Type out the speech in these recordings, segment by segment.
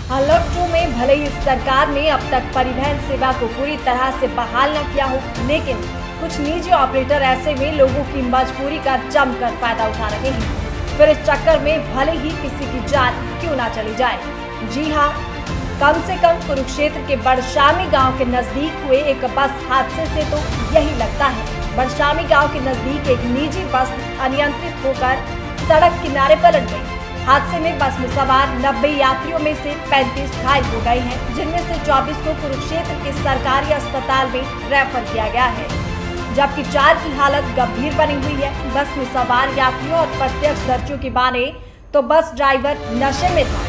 हालांकि में भले ही सरकार ने अब तक परिवहन सेवा को पूरी तरह से बहाल न किया हो, लेकिन कुछ निजी ऑपरेटर ऐसे में लोगों की मजबूरी का जमकर फायदा उठा रहे हैं। फिर इस चक्कर में भले ही किसी की जान क्यों ना चली जाए। जी हाँ, कम से कम कुरुक्षेत्र के बड़शामी गांव के नजदीक हुए एक बस हादसे से तो यही लगता है। बड़शामी गांव के नजदीक एक निजी बस अनियंत्रित होकर सड़क किनारे पलट गई। हादसे में बस में सवार 90 यात्रियों में से 35 घायल हो गए हैं, जिनमें से 24 को कुरुक्षेत्र के सरकारी अस्पताल में रेफर किया गया है, जबकि 4 की हालत गंभीर बनी हुई है। बस में सवार यात्रियों और प्रत्यक्षदर्शियों की माने तो बस ड्राइवर नशे में था,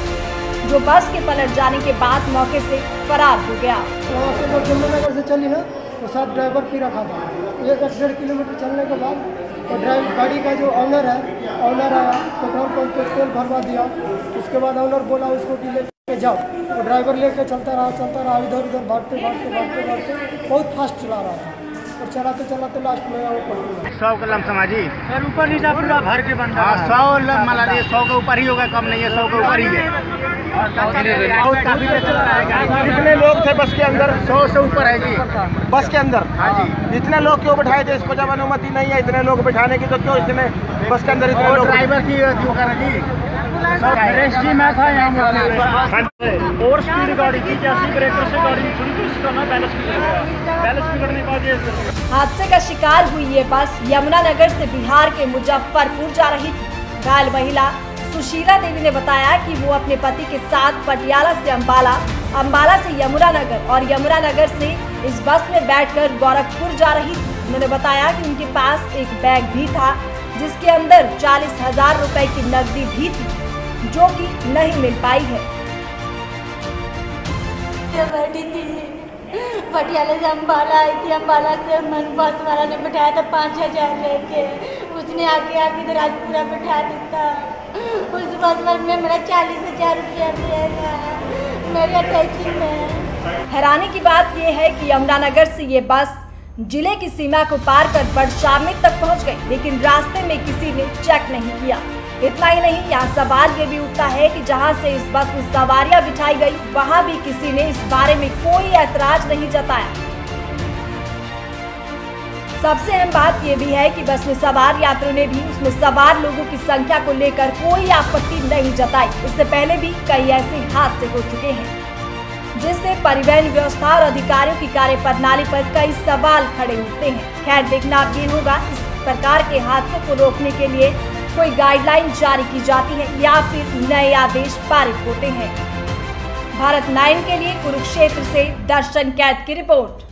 जो बस के पलट जाने के बाद मौके से फरार हो गया। नगर से चली ना तो साथ ड्राइवर पी रखा था। 1-1.5 किलोमीटर चलने के बाद और गाड़ी का जो ऑनर आया, पेट्रोल पंप पे तेल भरवा दिया। उसके बाद ऑनर बोला उसको कि लेके जाओ, तो ड्राइवर लेके चलता रहा, इधर उधर भागते बहुत फास्ट चला रहा था और चलाते लास्ट में वो पड़ 100 कलम समाजी ऊपर नीचे पूरा भर के बंदा। 100 मला 100 के ऊपर ही होगा, कम नहीं है, 100 के ऊपर ही है। काफी चल रहा है। कितने लोग थे बस के अंदर? 100 से ऊपर है जी बस के अंदर। हाँ जी। इतने लोग क्यों बैठाए थे? इसको जब अनुमति नहीं है इतने लोग बैठाने की, तो क्यों इसने बस के अंदर इतने लोग? ड्राइवर की क्यों करा जी? जी मैं था यहाँ और स्पीड गाड़ी की, जैसी ब्रेकर से गाड़ी थोड़ी दूर करना, बैलेंस बिगड़ने का वजह। हादसे का शिकार हुई ये बस यमुनानगर से बिहार के मुजफ्फरपुर जा रही थी। घायल महिला सुशीला देवी ने बताया कि वो अपने पति के साथ पटियाला से अम्बाला से यमुनानगर और यमुनानगर से इस बस में बैठकर गोरखपुर जा रही थी। उन्होंने बताया कि उनके पास एक बैग भी था, जिसके अंदर 40,000 रुपए की नकदी भी थी, जो कि नहीं मिल पाई है। बैठी थी, पटियाला से अम्बाला आई थी। अम्बाला से बस वाला ने बैठाया था 5,000 लेके। उसने आगे राजपुरा बैठा देता। उस बस में मेरा 40,000 रुपया दिएगा मेरे टैक्सी में। हैरानी की बात यह है कि यमुनानगर से ये बस जिले की सीमा को पार कर बड़शामी तक पहुंच गई, लेकिन रास्ते में किसी ने चेक नहीं किया। इतना ही नहीं, यहाँ सवाल ये भी उठता है कि जहाँ से इस बस में सवारियां बिठाई गई, वहाँ भी किसी ने इस बारे में कोई ऐतराज नहीं जताया। सबसे अहम बात यह भी है कि बस में सवार यात्रियों ने भी उसमें सवार लोगों की संख्या को लेकर कोई आपत्ति नहीं जताई। इससे पहले भी कई ऐसे हादसे हो चुके हैं, जिससे परिवहन व्यवस्था और अधिकारियों की कार्यप्रणाली पर कई सवाल खड़े होते हैं। खैर, देखना अब ये होगा इस प्रकार के हादसों को रोकने के लिए कोई गाइडलाइन जारी की जाती है या फिर नए आदेश पारित होते हैं। भारत 9 के लिए कुरुक्षेत्र से दर्शन कैद की रिपोर्ट।